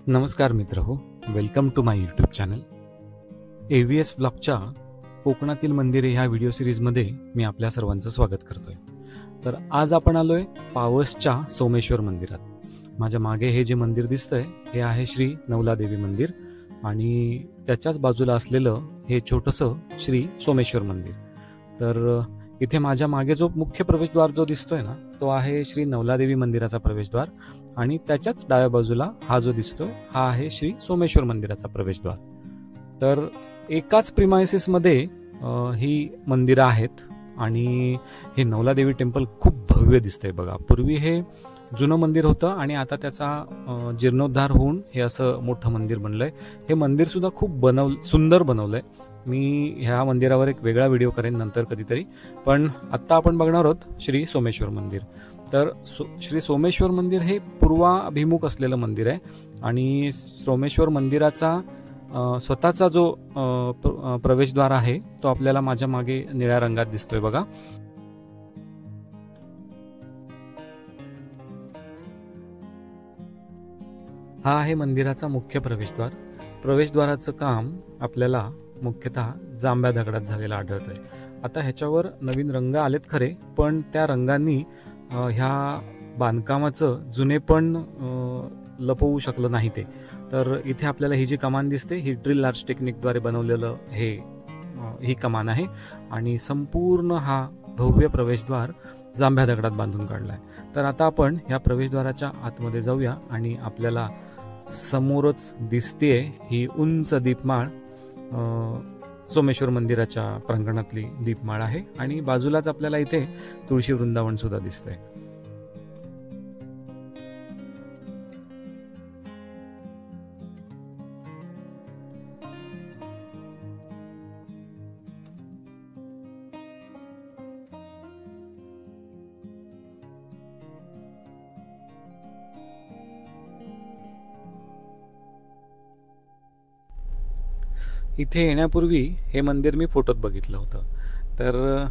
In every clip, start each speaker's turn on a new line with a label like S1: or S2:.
S1: नमस्कार मित्र हो, welcome to my YouTube channel AVS व्लॉगच्या कोकणातील मंदिरे ह्या व्हिडिओ सिरीजमध्ये मी आपल्या सर्वांचं स्वागत करतोय. तर आज आपण आलोय पावसच्या सोमेश्वर मंदिरात. माझ्या मागे हे जे मंदिर दिसतंय हे आहे श्री नवलादेवी मंदिर आणि त्याच्याच बाजूला असलेलं हे छोटंसं श्री सोमेश्वर मंदिर. तर इथे माझ्या मागे जो मुख्य प्रवेशद्वार जो दिसतोय ना तो आहे श्री नवलादेवी मंदिराचा प्रवेशद्वार आणि त्याच्याच डाव्या बाजूला हा जो दिसतोय हा आहे श्री सोमेश्वर मंदिराचा प्रवेशद्वार. तर एकाच प्रिमायसिस मध्ये ही मंदिरं आहेत आणि हे नवलादेवी टेम्पल खूप भव्य दिसतंय बघा. पूर्वी हे जुनं मंदिर होतं आणि आता त्याचा जीर्णोद्धार होऊन हे असं मोठं मंदिर बनलंय. हे मंदिर सुद्धा खूप सुंदर बनवलंय. मी ह्या मंदिरावर एक वेगळा व्हिडिओ करेन नंतर कधीतरी, पण आत्ता आपण बघणार आहोत श्री सोमेश्वर मंदिर. तर श्री सोमेश्वर मंदिर हे पूर्वाभिमुख असलेलं मंदिर आहे आणि सोमेश्वर मंदिराचा स्वतःचा जो प्रवेशद्वार आहे तो आपल्याला माझ्या मागे निळ्या रंगात दिसतोय बघा. हा आहे मंदिराचा मुख्य प्रवेशद्वार. प्रवेशद्वाराचं काम आपल्याला मुख्यतः जांभ्या दगडात झालेलं आढळत आहे. आता ह्याच्यावर नवीन रंग आलेत खरे, पण त्या रंगांनी ह्या बांधकामाचं जुनेपण लपवू शकलं नाही ते. तर इथे आपल्याला ही जी कमान दिसते ही ड्रिल आर्च टेक्निकद्वारे बनवलेलं ही कमान आहे आणि संपूर्ण हा भव्य प्रवेशद्वार जांभ्या दगडात बांधून काढलाय. तर आता आपण ह्या प्रवेशद्वाराच्या आतमध्ये जाऊया आणि आपल्याला समोरच दिसतेय ही उंच दीपमाळ सोमेश्वर मंदिराच्या प्रांगणातली दीपमाळ आहे आणि बाजूलाच आपल्याला इथे तुळशी वृंदावन सुद्धा दिसतंय. इथे येण्यापूर्वी हे मंदिर मी फोटोत बघितलं होतं. तर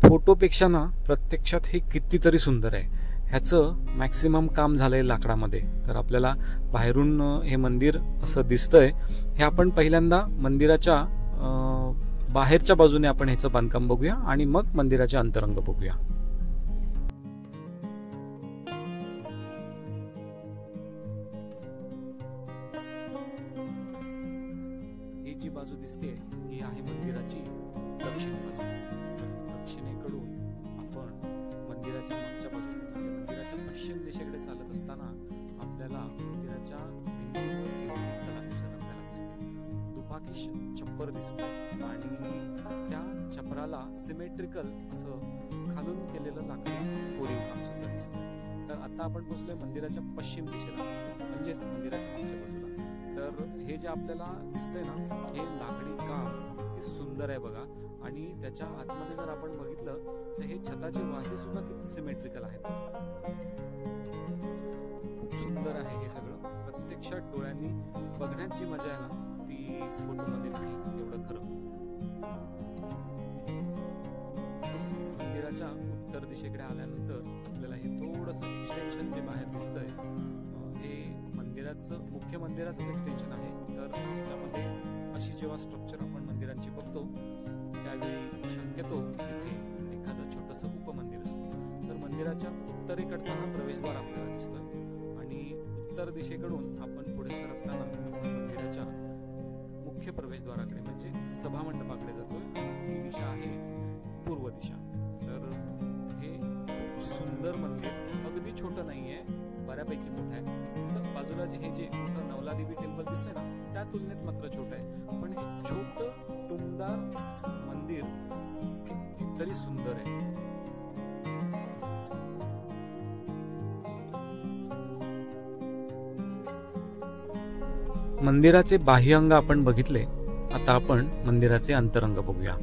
S1: फोटोपेक्षा ना प्रत्यक्षात हे कितीतरी सुंदर आहे. ह्याचं मॅक्सिमम काम झालंय लाकडामध्ये. तर आपल्याला बाहेरून हे मंदिर असं दिसतंय. हे आपण पहिल्यांदा मंदिराच्या बाहेरच्या बाजूने आपण ह्याचं बांधकाम बघूया आणि मग मंदिराचे अंतरंग बघूया. जी बाजू दिसते ही आहे मंदिराची दक्षिण बाजू. दक्षिणेकडून आपण मंदिराच्या मागच्या बाजूने मंदिराच्या पश्चिम दिशेकडे चालत असताना आपल्याला मंदिराच्या भिंतीवर कलाकुसर आपल्याला दिसते. दुपाकी छप्पर दिसते आणि त्या छपराला सिमेट्रिकल असं खालून केलेलं लाकडी कोरीव काम सुद्धा दिसतं. तर आता आपण पोहोचलोय मंदिराच्या पश्चिम दिशेला, म्हणजेच मंदिराच्या मागच्या बाजूला. तर हे जे आपल्याला दिसतंय ना हे लाकडी काम किती सुंदर आहे बघा. आणि त्याच्या आतमध्ये जर आपण बघितलं तर हे छताचे वासे सुद्धा किती सिमेट्रिकल आहेत. खूप सुंदर आहे हे सगळं. प्रत्यक्षात डोळ्यांनी बघण्याची मजा आहे ना ती फोटोमध्ये नाही एवढं खरं. मंदिराच्या उत्तर दिशेकडे आल्यानंतर आपल्याला हे थोडंसं एक्सटेन्शन जे बाहेर दिसतंय मुख्य मंदिराचंच एक्सटेन्शन आहे. तर त्याच्यामध्ये अशी जेव्हा स्ट्रक्चर आपण मंदिरांची बघतो त्यावेळी शक्यतो तिथे एखादं छोटंसं उपमंदिर असतं. तर मंदिराच्या उत्तरेकडचा हा प्रवेशद्वार आपल्याला दिसतोय आणि उत्तर दिशेकडून आपण पुढे सरकताना मंदिराच्या मुख्य प्रवेशद्वाराकडे म्हणजे सभामंडपाकडे जातोय आणि ती दिशा आहे पूर्व दिशा. तर हे खूप सुंदर मंदिर, अगदी छोटं नाहीये, बऱ्यापैकी मोठं आहे. बाजूला हे जे मोठं नवलादेवी टेम्पल दिसतंय ना त्या तुलनेत मात्र छोटं आहे, पण हे छोटं टुमदार मंदिर कितीतरी सुंदर आहे. मंदिराचे बाह्य अंग आपण बघितले. आता आपण मंदिराचे अंतरंग बघूया.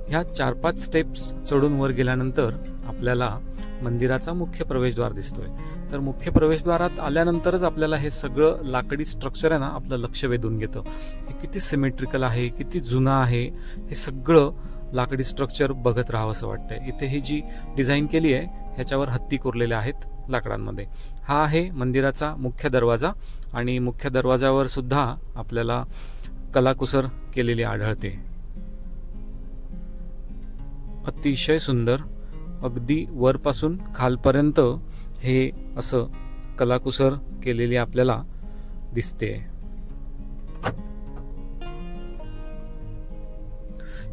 S1: ह्या 4-5 स्टेप्स चढून वर गेल्यानंतर आपल्याला मंदिराचा मुख्य प्रवेशद्वार दिसतोय. तर मुख्य प्रवेशद्वारात आल्यानंतरच आपल्याला हे सगळं लाकडी स्ट्रक्चर आहे ना आपलं लक्ष वेधून घेतं. हे किती सिमेट्रिकल आहे, किती जुनं आहे. हे सगळं लाकडी स्ट्रक्चर बघत राहावं असं वाटतंय. इथे ही जी डिझाईन केली आहे ह्याच्यावर हत्ती कोरलेल्या आहेत लाकडांमध्ये. हा आहे मंदिराचा मुख्य दरवाजा आणि मुख्य दरवाजावर सुद्धा आपल्याला कलाकुसर केलेली आढळते. अतिशय सुंदर, अगदी वरपासून खालपर्यंत हे असं कलाकुसर केलेली आपल्याला दिसते.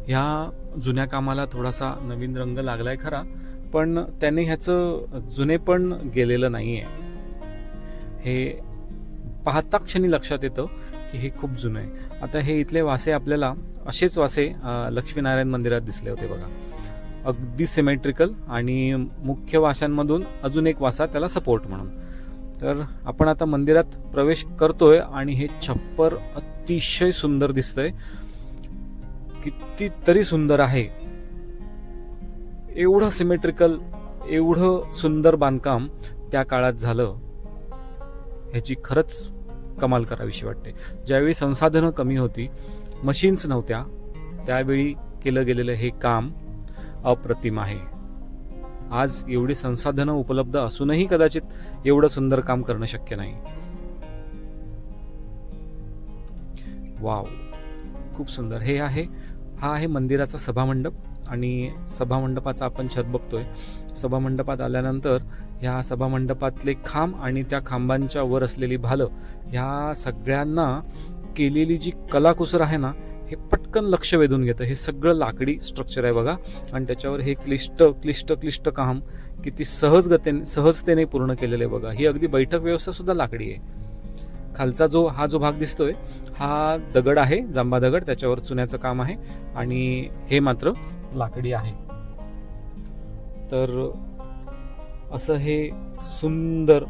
S1: ह्या जुन्या कामाला थोडासा नवीन रंग लागलाय खरा, पण त्याने ह्याचं जुनेपण गेलेलं नाहीये. हे पाहता क्षणी लक्षात येतं की हे खूप जुनं आहे. आता हे इथले वासे आपल्याला असेच वासे लक्ष्मीनारायण मंदिरात दिसले होते बघा, अगदी सिमेट्रिकल, आणि मुख्य वाशांमधून अजून एक वासा त्याला सपोर्ट म्हणून. तर आपण आता मंदिरात प्रवेश करतोय आणि हे छप्पर अतिशय सुंदर दिसतंय, कितीतरी सुंदर आहे. एवढं सिमेट्रिकल, एवढं सुंदर बांधकाम त्या काळात झालं, ह्याची खरंच कमाल करावीशी वाटते. ज्यावेळी संसाधनं कमी होती, मशीन्स नव्हत्या, त्यावेळी केलं गेलेलं हे काम अप्रतिम आहे. आज एवढी संसाधनं उपलब्ध असूनही कदाचित एवढं सुंदर काम करणं शक्य नाही. वाव, खूप सुंदर. हा आहे मंदिराचा सभामंडप, आणि सभामंडपाचा आपण छत बघतोय. सभामंडपात आल्यानंतर ह्या सभामंडपातले खांब आणि त्या खांबांच्या वर असलेली भालं, ह्या सगळ्यांना केलेली जी कलाकुसर आहे ना, हे पटकन लक्ष वेधून घेतं. हे सगळं लाकडी स्ट्रक्चर आहे बघा, आणि त्याच्यावर हे क्लिष्ट काम किती सहजतेने पूर्ण केलेलं आहे बघा. ही अगदी बैठक व्यवस्था सुद्धा लाकडी आहे. खालचा हा जो भाग दिसतोय हा दगड आहे, जांबा दगड, त्याच्यावर चुन्याचं काम आहे, आणि हे मात्र लाकडी आहे. तर असं हे सुंदर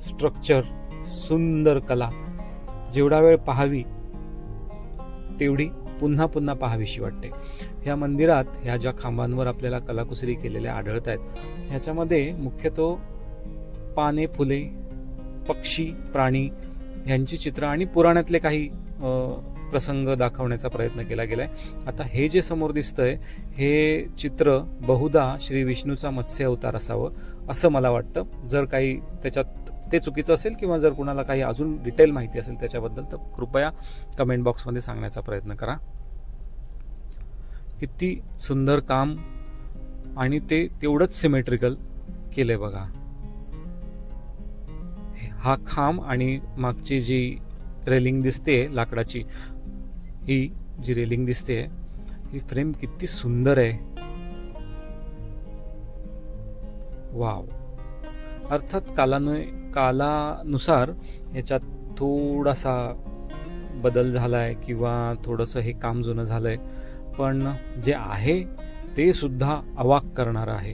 S1: स्ट्रक्चर, सुंदर कला, जेवढा वेळ पाहावी तेवढी पुन्हा पुन्हा पाहावीशी वाटते. ह्या मंदिरात ह्या ज्या खांबांवर आपल्याला कलाकुसरी केलेल्या आढळत आहेत, ह्याच्यामध्ये मुख्यतः पाने, फुले, पक्षी, प्राणी यांची चित्र आणि पुराणातले काही प्रसंग दाखवण्याचा प्रयत्न केला गेलाय. आता हे जे समोर दिसतंय हे चित्र बहुधा श्री विष्णूचा मत्स्य अवतार असावं असं मला वाटतं. जर काही त्याच्यात ते चुकीचं असेल किंवा जर कुणाला काही अजून डिटेल माहिती असेल त्याच्याबद्दल, तर कृपया कमेंट बॉक्समध्ये सांगण्याचा प्रयत्न करा. किती सुंदर काम, आणि ते तेवढंच सिमेट्रिकल केलंय बघा. हा खांब आणि मागची जी रेलिंग दिसते लाकडाची, ही जी रेलिंग दिसते, ही फ्रेम किती सुंदर आहे. वाव. अर्थात कालानुसार याच्यात थोडासा बदल झालाय किंवा थोडंसं हे काम जुनं झालंय, पण जे आहे ते सुद्धा अवाक करणार आहे.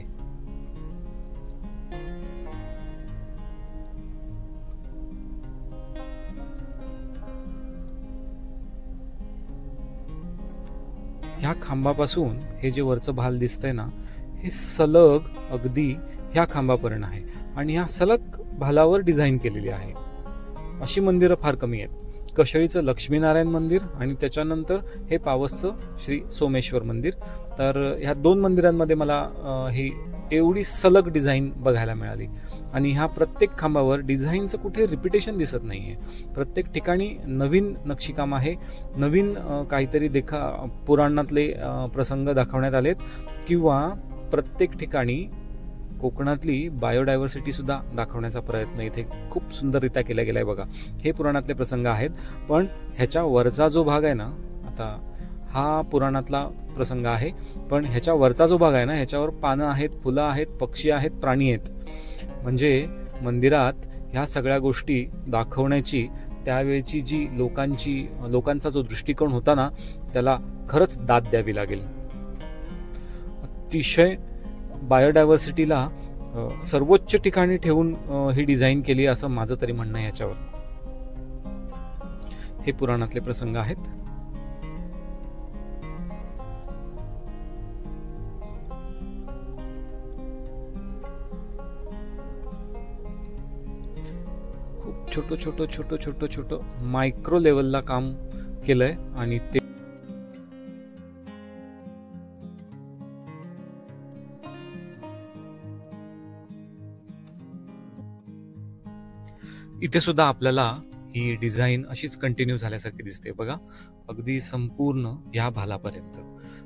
S1: ह्या खांबापासून हे जे वरचं भाल दिसतंय ना, हे सलग अगदी ह्या खांबापर्यंत आहे, आणि ह्या सलग भालावर डिझाईन केलेली आहे. अशी मंदिरं फार कमी आहेत. कशळीचं लक्ष्मीनारायण मंदिर आणि त्याच्यानंतर हे पावसचं श्री सोमेश्वर मंदिर. तर ह्या दोन मंदिरांमध्ये मला ही एवढी सलग डिझाईन बघायला मिळाली, आणि ह्या प्रत्येक खांबावर डिझाईनचं कुठे रिपिटेशन दिसत नाहीये. प्रत्येक ठिकाणी नवीन नक्षीकाम आहे, नवीन काहीतरी पुराणातले प्रसंग दाखवण्यात आलेत, किंवा प्रत्येक ठिकाणी कोकणातली बायोडायव्हर्सिटी सुद्धा दाखवण्याचा प्रयत्न इथे खूप सुंदररित्या केला गेलाय बघा. हे पुराणातले प्रसंग आहेत, पण ह्याच्या वरचा जो भाग आहे ना, आता हा पुराणातला प्रसंग आहे, पण ह्याच्या वरचा जो भाग आहे ना, ह्याच्यावर पानं आहेत, फुलं आहेत, पक्षी आहेत, प्राणी आहेत. म्हणजे मंदिरात ह्या सगळ्या गोष्टी दाखवण्याची त्यावेळची जी लोकांचा जो दृष्टिकोन होता ना, त्याला खरंच दाद द्यावी लागेल. अतिशय बायोडायव्हर्सिटीला सर्वोच्च ठिकाणी ठेवून ही डिझाईन केली असं माझं तरी म्हणणं आहे याच्यावर. हे पुराणातले प्रसंग आहेत. खूप छोट मायक्रो लेवलला काम केलंय, आणि ते इथे सुद्धा आपल्याला ही डिझाईन अशीच कंटिन्यू झाल्यासारखी दिसते बघा, अगदी संपूर्ण या भालापर्यंत.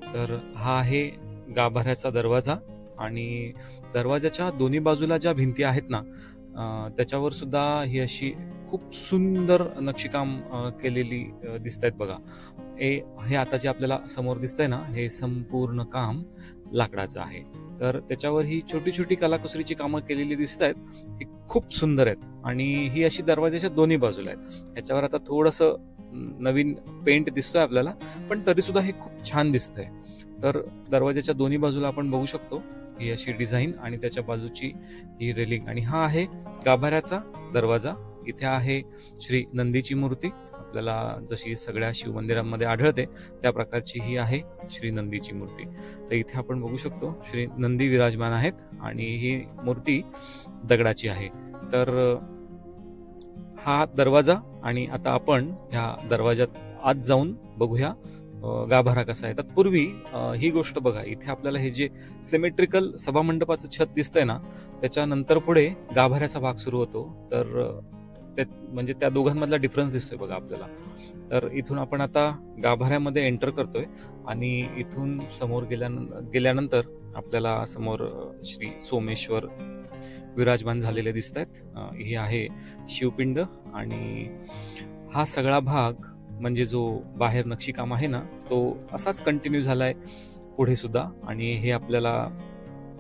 S1: तर हा आहे गाभाऱ्याचा दरवाजा आणि दरवाजाच्या दोन्ही बाजूला ज्या भिंती आहेत ना त्याच्यावर सुद्धा ही अशी खूप सुंदर नक्षीकाम केलेली दिसत आहेत बघा. हे आता जे आपल्याला समोर दिसतंय ना, हे संपूर्ण काम लाकडाचं आहे. तर त्याच्यावर ही छोटी छोटी कलाकुसरीची कामं केलेली दिसत आहेत, ही खूप सुंदर आहेत. आणि ही अशी दरवाजाच्या दोन्ही बाजूला आहेत. ह्याच्यावर आता थोडंसं नवीन पेंट दिसतोय आपल्याला, पण तरी सुद्धा हे खूप छान दिसतंय. तर दरवाजाच्या दोन्ही बाजूला आपण बघू शकतो ही अशी डिझाईन आणि त्याच्या बाजूची ही रेलिंग. आणि हा आहे गाभाऱ्याचा दरवाजा. इथे आहे श्री नंदीची मूर्ती, आपल्याला जशी सगळ्या शिवमंदिरांमध्ये आढळते त्या प्रकारची ही आहे श्री नंदीची मूर्ती. तर इथे आपण बघू शकतो श्री नंदी विराजमान आहेत आणि ही मूर्ती दगडाची आहे. तर हा दरवाजा, आणि आता आपण ह्या दरवाजात आत जाऊन बघूया गाभारा कसा आहे. तत्पूर्वी ही गोष्ट बघा, इथे आपल्याला हे जे सिमेट्रिकल सभामंडपाचं छत दिसतंय ना, त्याच्यानंतर पुढे गाभाऱ्याचा भाग सुरू होतो. तर म्हणजे त्या दोघांमधला डिफरन्स दिसतोय बघा आपल्याला. तर इथून आपण आता गाभाऱ्यामध्ये एंटर करतोय आणि इथून समोर गेल्यानंतर आपल्याला समोर श्री सोमेश्वर विराजमान झालेले दिसत आहेत. हे आहे शिवपिंड आणि हा सगळा भाग म्हणजे जो बाहेर नक्षीकाम आहे ना, तो असाच कंटिन्यू झालाय पुढे सुद्धा. आणि हे आपल्याला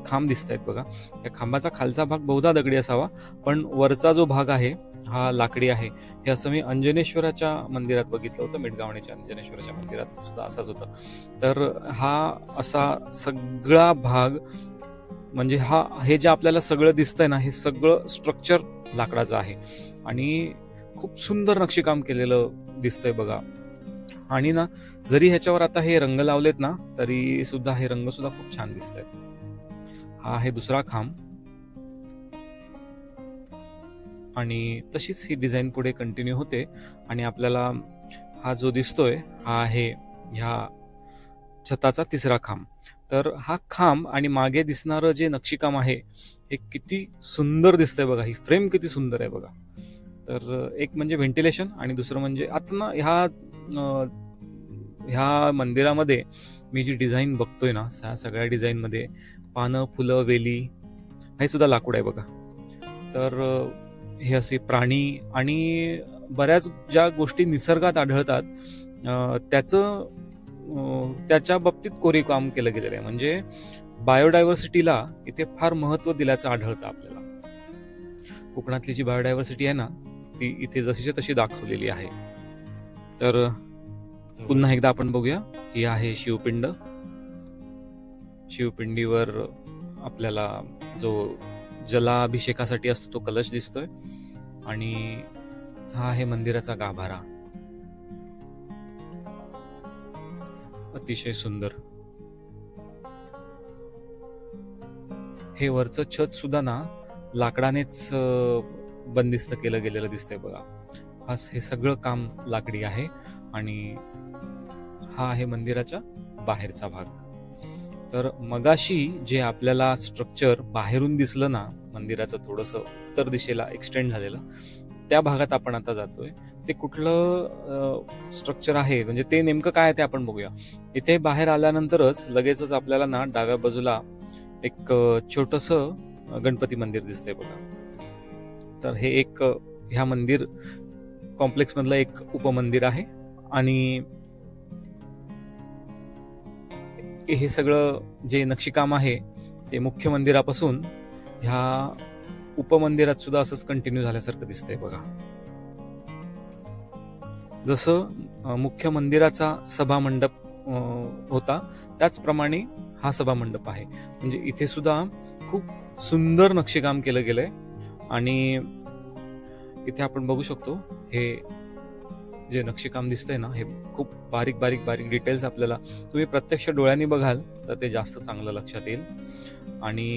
S1: खांब दिसत आहेत बघा. या खांबाचा खालचा भाग बहुधा दगडी असावा, पण वरचा जो भाग आहे हा लाकडी आहे. हे असं मी अंजनेश्वराच्या मंदिरात बघितलं होतं, मेडगावण्याच्या अंजनेश्वराच्या मंदिरात सुद्धा असाच होता. तर हा असा सगळा भाग म्हणजे हे जे आपल्याला सगळं दिसतंय ना, हे सगळं स्ट्रक्चर लाकडाचं आहे आणि खूप सुंदर नक्षीकाम केलेलं दिसतंय बघा. आणि ना, जरी ह्याच्यावर आता हे रंग लावलेत ना, तरी सुद्धा हे रंग सुद्धा खूप छान दिसत आहेत. हा आहे दुसरा खांब आणि तशीच ही डिझाईन पुढे कंटिन्यू होते. आणि आपल्याला हा जो दिसतोय हा आहे ह्या छताचा तिसरा खांब. तर हा खांब आणि मागे दिसणारं जे नक्षीकाम आहे हे किती सुंदर दिसतंय बघा. ही फ्रेम किती सुंदर आहे बघा. तर एक म्हणजे व्हेंटिलेशन आणि दुसरं म्हणजे आता ना ह्या मंदिरामध्ये मी जी डिझाईन बघतोय ना, सगळ्या डिझाईन मध्ये पानं, फुलं, वेली हे सुद्धा लाकूड आहे बघा. तर हे असे प्राणी आणि बऱ्याच ज्या गोष्टी निसर्गात आढळतात त्याच्या बाबतीत कोरीव काम केलं गेलेलं आहे. म्हणजे बायोडायव्हर्सिटीला इथे फार महत्व दिल्याचं आढळतं आपल्याला. कोकणातली जी बायोडायव्हर्सिटी आहे ना, ती इथे जशीच्या तशी दाखवलेली आहे. तर पुन्हा एकदा आपण बघूया. ही आहे शिवपिंड. शिवपिंडीवर आपल्याला जो जलाभिषेकासाठी असतो तो कलश दिसतोय आणि हा आहे मंदिराचा गाभारा. अतिशय सुंदर. हे वरचं छत सुद्धा ना लाकडानेच बंदिस्त केलं गेलेलं दिसतंय बघा. हे सगळं काम लाकडी आहे आणि हा आहे मंदिराच्या बाहेरचा भाग. तर मगाशी जे आपल्याला स्ट्रक्चर बाहेरून दिसलं ना मंदिराचं, थोडंसं उत्तर दिशेला एक्सटेंड झालेलं, त्या भागात आपण आता जातोय. ते कुठलं स्ट्रक्चर आहे म्हणजे ते नेमकं काय आहे ते आपण बघूया. इथे बाहेर आल्यानंतरच लगेचच आपल्याला ना डाव्या बाजूला एक छोटंसं गणपती मंदिर दिसतंय बघा. तर हे एक ह्या मंदिर कॉम्प्लेक्स मधलं एक उपमंदिर आहे आणि हे सगळं जे नक्षीकाम आहे ते मुख्य मंदिरापासून ह्या उपमंदिरात सुद्धा असंच कंटिन्यू झाल्यासारखं दिसतंय बघा. जसं मुख्य मंदिराचा सभामंडप होता त्याचप्रमाणे हा सभामंडप आहे. म्हणजे इथे सुद्धा खूप सुंदर नक्षीकाम केलं गेलंय आणि इथे आपण बघू शकतो हे जे नक्षीकाम दिसतंय ना, हे खूप बारीक बारीक बारीक डिटेल्स आपल्याला तुम्ही प्रत्यक्ष डोळ्यांनी बघाल तर ते जास्त चांगलं लक्षात येईल. आणि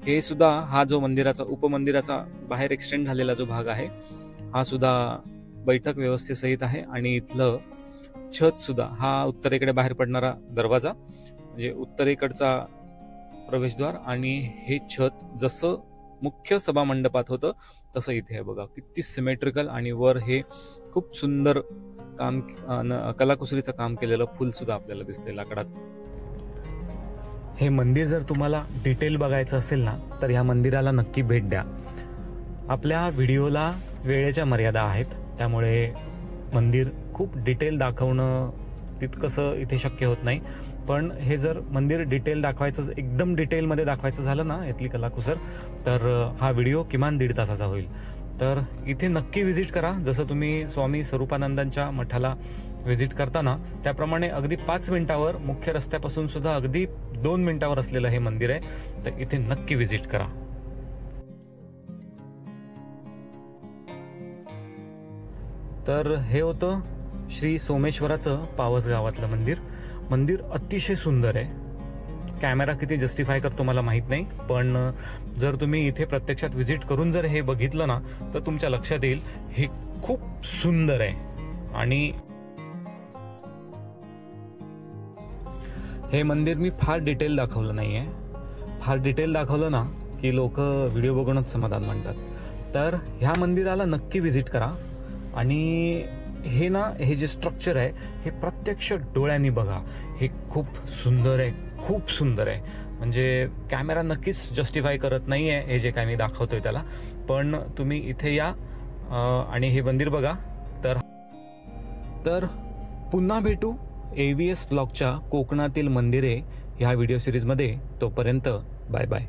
S1: हे सुद्धा हा जो मंदिराचा उपमंदिराचा बाहेर एक्सटेंड झालेला जो भाग आहे हा सुद्धा बैठक व्यवस्थेसहित आहे. आणि इथलं छत सुद्धा हा उत्तरेकडे बाहेर पडणारा दरवाजा म्हणजे उत्तरेकडचा प्रवेशद्वार आणि हे छत जसं मुख्य सभा मंडपात होतं तसं इथे आहे बघा. किती सिमेट्रिकल आणि वर हे खूप सुंदर काम कलाकुसरीचं काम केलेलं फुल सुद्धा आपल्याला दिसतंय लाकडात. हे मंदिर जर तुम्हाला डिटेल बघायचं असेल ना तर ह्या मंदिराला नक्की भेट द्या. आपल्या व्हिडिओला वेळेच्या मर्यादा आहेत, त्यामुळे मंदिर खूप डिटेल दाखवणं तितकंसं इथे शक्य होत नाही. पण हे जर मंदिर डिटेल दाखवायचं, एकदम डिटेलमध्ये दाखवायचं झालं ना यातली कलाकुसर, तर हा व्हिडिओ किमान 1.5 तासाचा होईल. तर इथे नक्की व्हिजिट करा. जसं तुम्ही स्वामी स्वरूपानंदांच्या मठाला व्हिजिट करता ना त्याप्रमाणे अगदी 5 मिनिटावर, मुख्य रस्त्यापासून सुद्धा अगदी 2 मिनिटावर असलेलं हे मंदिर आहे. तर इथे नक्की व्हिजिट करा. तर हे होतं श्री सोमेश्वराचं पावस गावातलं मंदिर. मंदिर अतिशय सुंदर आहे. कॅमेरा किती जस्टिफाय करतो मला माहीत नाही, पण जर तुम्ही इथे प्रत्यक्षात व्हिजिट करून जर हे बघितलं ना तर तुमच्या लक्षात येईल हे खूप सुंदर आहे. आणि हे मंदिर मी फार डिटेल दाखवलं नाही आहे. फार डिटेल दाखवलं ना की लोक व्हिडिओ बघूनच समाधान मानतात. तर ह्या मंदिराला नक्की व्हिजिट करा. आणि हे जे स्ट्रक्चर आहे हे प्रत्यक्ष डोळ्यांनी बघा. हे खूप सुंदर आहे, खूप सुंदर आहे. म्हणजे कॅमेरा नक्कीच जस्टिफाय करत नाही आहे हे जे काय मी दाखवतोय त्याला. पण तुम्ही इथे या आणि हे मंदिर बघा. तर पुन्हा भेटू AVS व्लॉगच्या कोकणातील मंदिरे ह्या व्हिडिओ सिरीजमध्ये. तोपर्यंत बाय बाय.